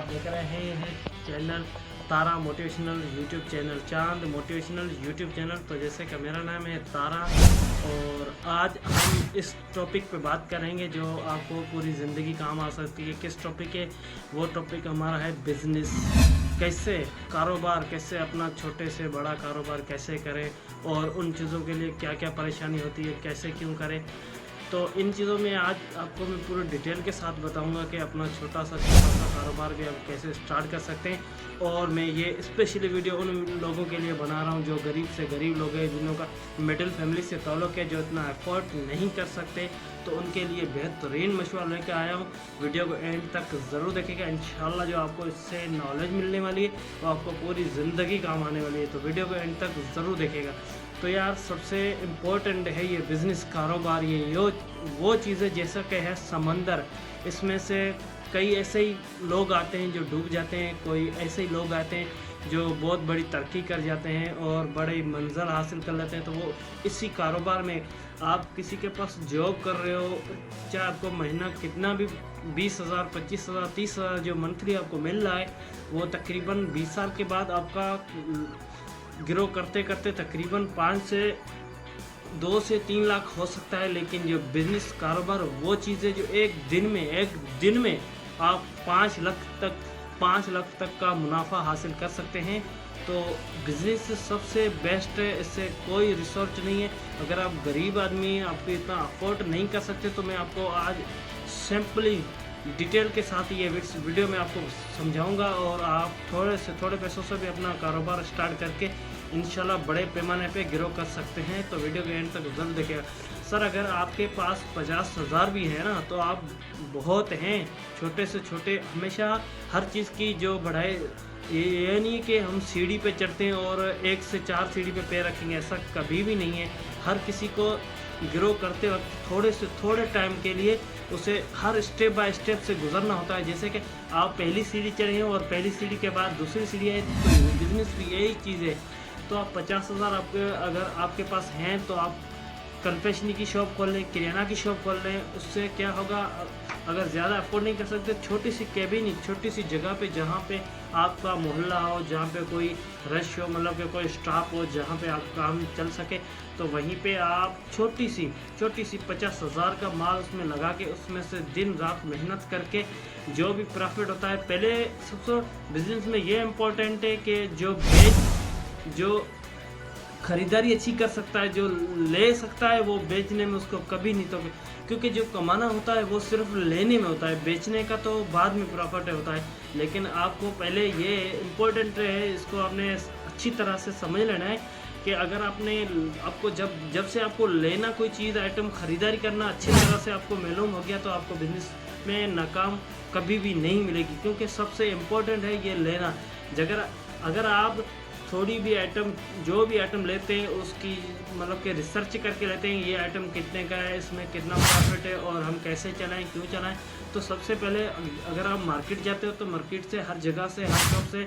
देख रहे हैं चैनल तारा मोटिवेशनल यूट्यूब चैनल, चांद मोटिवेशनल यूट्यूब चैनल। तो जैसे कि मेरा नाम है तारा और आज हम इस टॉपिक पे बात करेंगे जो आपको पूरी ज़िंदगी काम आ सकती है। किस टॉपिक है वो? टॉपिक हमारा है बिजनेस। कैसे कारोबार, कैसे अपना छोटे से बड़ा कारोबार कैसे करें और उन चीज़ों के लिए क्या क्या परेशानी होती है, कैसे क्यों करें। तो इन चीज़ों में आज आपको मैं पूरे डिटेल के साथ बताऊंगा कि अपना छोटा सा कारोबार भी आप कैसे स्टार्ट कर सकते हैं। और मैं ये स्पेशली वीडियो उन लोगों के लिए बना रहा हूँ जो गरीब से गरीब लोग हैं, जिन्हों का मिडिल फैमिली से ताल्लुक़ है, जो इतना एफर्ट नहीं कर सकते। तो उनके लिए बेहतरीन मशवरा लेकर आया हूँ। वीडियो को एंड तक ज़रूर देखेगा। इंशाल्लाह जो आपको इससे नॉलेज मिलने वाली है वो आपको पूरी ज़िंदगी काम आने वाली है। तो वीडियो को एंड तक ज़रूर देखेगा। तो यार सबसे इम्पोर्टेंट है ये बिज़नेस कारोबार। ये वो चीज़ें जैसा कि है समंदर, इसमें से कई ऐसे ही लोग आते हैं जो डूब जाते हैं, कोई ऐसे ही लोग आते हैं जो बहुत बड़ी तरक्की कर जाते हैं और बड़ी मंजिल हासिल कर लेते हैं। तो वो इसी कारोबार में आप किसी के पास जॉब कर रहे हो, चाहे आपको महीना कितना भी 20,000, 25,000, 30,000 जो मंथली आपको मिल रहा है, वो तकरीबन 20 साल के बाद आपका ग्रो करते करते तकरीबन 2 से 3 लाख हो सकता है। लेकिन जो बिज़नेस कारोबार वो चीज़ें जो एक दिन में आप 5 लाख तक का मुनाफा हासिल कर सकते हैं। तो बिज़नेस सबसे बेस्ट है, इससे कोई रिसर्च नहीं है। अगर आप गरीब आदमी हैं, आपको इतना अफोर्ड नहीं कर सकते, तो मैं आपको आज सिंपली डिटेल के साथ ये वीडियो में आपको समझाऊंगा और आप थोड़े से थोड़े पैसों से भी अपना कारोबार स्टार्ट करके इंशाल्लाह बड़े पैमाने पे ग्रो कर सकते हैं। तो वीडियो के एंड तक जरूर देखिएगा। सर अगर आपके पास 50,000 भी है ना, तो आप बहुत हैं। छोटे से छोटे हमेशा हर चीज़ की जो बढ़ाई, ये नहीं कि हम सीढ़ी पे चढ़ते हैं और 1 से 4 सीढ़ी पे पैर रखेंगे, ऐसा कभी भी नहीं है। हर किसी को ग्रो करते वक्त थोड़े से थोड़े टाइम के लिए उसे हर स्टेप बाय स्टेप से गुजरना होता है। जैसे कि आप पहली सीढ़ी चढ़े हैं और पहली सीढ़ी के बाद दूसरी सीढ़ी है, तो बिजनेस भी यही चीज़ है। तो आप 50,000 अगर आपके पास हैं तो आप कन्फेक्शनरी की शॉप खोल लें, किराना की शॉप खोल लें। उससे क्या होगा, अगर ज़्यादा अफोर्ड नहीं कर सकते, छोटी सी कैबिन, छोटी सी जगह पे जहाँ पे आपका मोहल्ला हो, जहाँ पे कोई रश हो, मतलब कि कोई स्टाफ हो, जहाँ पे आप काम चल सके, तो वहीं पे आप छोटी सी 50,000 का माल उसमें लगा के उसमें से दिन रात मेहनत करके जो भी प्रॉफिट होता है, पहले सबसे बिजनेस में ये इम्पोर्टेंट है कि जो खरीदारी अच्छी कर सकता है, जो ले सकता है, वो बेचने में उसको कभी नहीं तो, क्योंकि जो कमाना होता है वो सिर्फ लेने में होता है, बेचने का तो बाद में प्रॉफिट होता है। लेकिन आपको पहले ये इम्पोर्टेंट है, इसको आपने अच्छी तरह से समझ लेना है कि अगर आपको जब से आपको लेना कोई चीज़ आइटम खरीदारी करना अच्छी तरह से आपको मालूम हो गया, तो आपको बिजनेस में नाकाम कभी भी नहीं मिलेगी। क्योंकि सबसे इम्पोर्टेंट है ये लेना। अगर आप थोड़ी भी आइटम, जो भी आइटम लेते हैं उसकी मतलब कि रिसर्च करके लेते हैं, ये आइटम कितने का है, इसमें कितना प्रॉफिट है और हम कैसे चलाएं, क्यों चलाएं। तो सबसे पहले अगर आप मार्केट जाते हो तो मार्केट से हर जगह से, हर शॉप से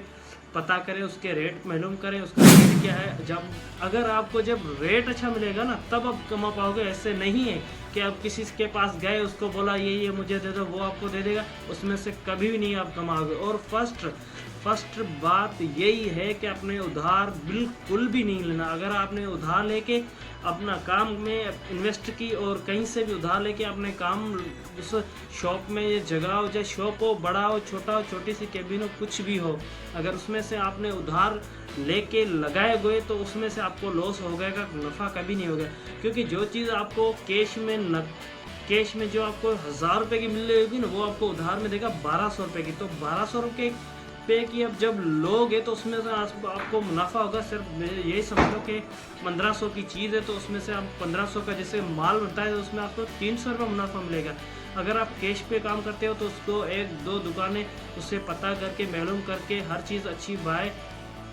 पता करें, उसके रेट मालूम करें, उसका रेट क्या है। अगर आपको जब रेट अच्छा मिलेगा ना, तब आप कमा पाओगे। ऐसे नहीं है कि आप किसी के पास गए, उसको बोला ये मुझे दे दो, वो आपको दे देगा, उसमें से कभी भी नहीं आप कमाओगे। और फर्स्ट बात यही है कि अपने उधार बिल्कुल भी नहीं लेना। अगर आपने उधार लेके अपना काम में इन्वेस्ट की और कहीं से भी उधार लेके अपने काम, उस शॉप में, ये जगह हो, चाहे शॉप हो, बड़ा हो, छोटा हो, छोटी सी कैबिन हो, कुछ भी हो, अगर उसमें से आपने उधार लेके लगाए गए तो उसमें से आपको लॉस हो गएगा, नफ़ा कभी नहीं होगा। क्योंकि जो चीज़ आपको कैश में जो आपको 1,000 रुपये की मिल रही होगी ना, वो आपको उधार में देगा 1,200 रुपये की। तो 1,200 रुपये पे की अब जब लोगे तो उसमें से आपको मुनाफा होगा। सिर्फ यही समझ लो कि 1,500 की चीज़ है तो उसमें से आप 1,500 का जैसे माल बनता है तो उसमें आपको 300 रुपये मुनाफा मिलेगा। अगर आप कैश पे काम करते हो तो उसको 1-2 दुकानें उससे पता करके मालूम करके हर चीज़ अच्छी बाय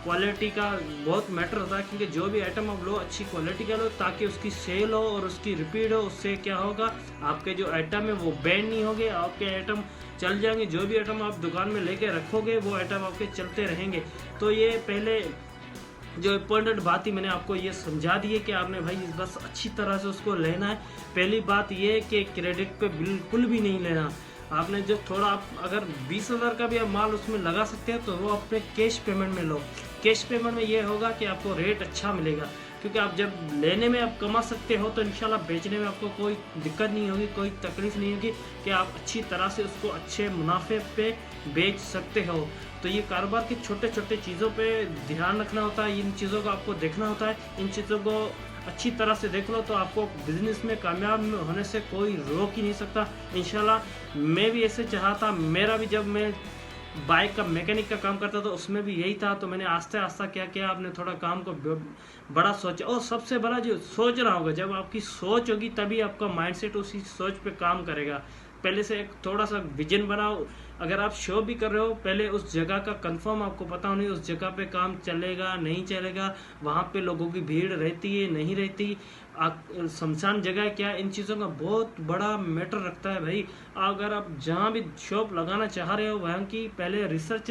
क्वालिटी का बहुत मैटर होता है। क्योंकि जो भी आइटम आप लो अच्छी क्वालिटी का लो, ताकि उसकी सेल हो और उसकी रिपीट हो। उससे क्या होगा, आपके जो आइटम है वो बैन नहीं होंगे, आपके आइटम चल जाएंगे। जो भी आइटम आप दुकान में लेके रखोगे वो आइटम आपके चलते रहेंगे। तो ये पहले जो इम्पोर्टेंट बात ही मैंने आपको ये समझा दी है कि आपने भाई बस अच्छी तरह से उसको लेना है। पहली बात ये है कि क्रेडिट पे बिल्कुल भी नहीं लेना। आपने जो थोड़ा आप अगर 20,000 का भी आप माल उसमें लगा सकते हैं तो वो अपने कैश पेमेंट में लो। कैश पेमेंट में ये होगा कि आपको रेट अच्छा मिलेगा, क्योंकि आप जब लेने में आप कमा सकते हो तो इंशाल्लाह बेचने में आपको कोई दिक्कत नहीं होगी, कोई तकलीफ नहीं होगी कि आप अच्छी तरह से उसको अच्छे मुनाफे पे बेच सकते हो। तो ये कारोबार के छोटे छोटे चीज़ों पे ध्यान रखना होता है, इन चीज़ों को आपको देखना होता है। इन चीज़ों को अच्छी तरह से देख लो तो आपको बिजनेस में कामयाब होने से कोई रोक ही नहीं सकता। इंशाल्लाह मैं भी ऐसे चाहता, मेरा भी जब मैं बाइक का मैकेनिक का काम करता था उसमें भी यही था, तो मैंने आस्ते आस्ते क्या किया, आपने थोड़ा काम को बड़ा सोचा। और सबसे बड़ा जो सोचना होगा, जब आपकी सोच होगी तभी आपका माइंडसेट उसी सोच पे काम करेगा। पहले से एक थोड़ा सा विजन बनाओ। अगर आप शो भी कर रहे हो, पहले उस जगह का कंफर्म आपको पता होनी, उस जगह पे काम चलेगा नहीं चलेगा, वहाँ पे लोगों की भीड़ रहती है नहीं रहती, शमशान जगह क्या, इन चीज़ों का बहुत बड़ा मैटर रखता है भाई। अगर आप जहाँ भी शॉप लगाना चाह रहे हो वहाँ की पहले रिसर्च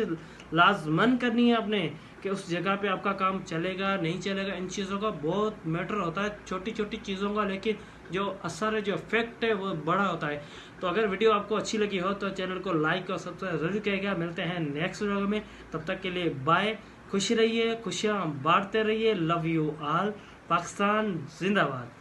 लाजमन करनी है आपने कि उस जगह पे आपका काम चलेगा नहीं चलेगा। इन चीज़ों का बहुत मैटर होता है, छोटी छोटी चीज़ों का, लेकिन जो असर है, जो इफेक्ट है वो बड़ा होता है। तो अगर वीडियो आपको अच्छी लगी हो तो चैनल को लाइक और सब्सक्राइब जरूर करिएगा। मिलते हैं नेक्स्ट वीडियो में, तब तक के लिए बाय। खुश रहिए, खुशियाँ बांटते रहिए। Love you all. पाकिस्तान जिंदाबाद।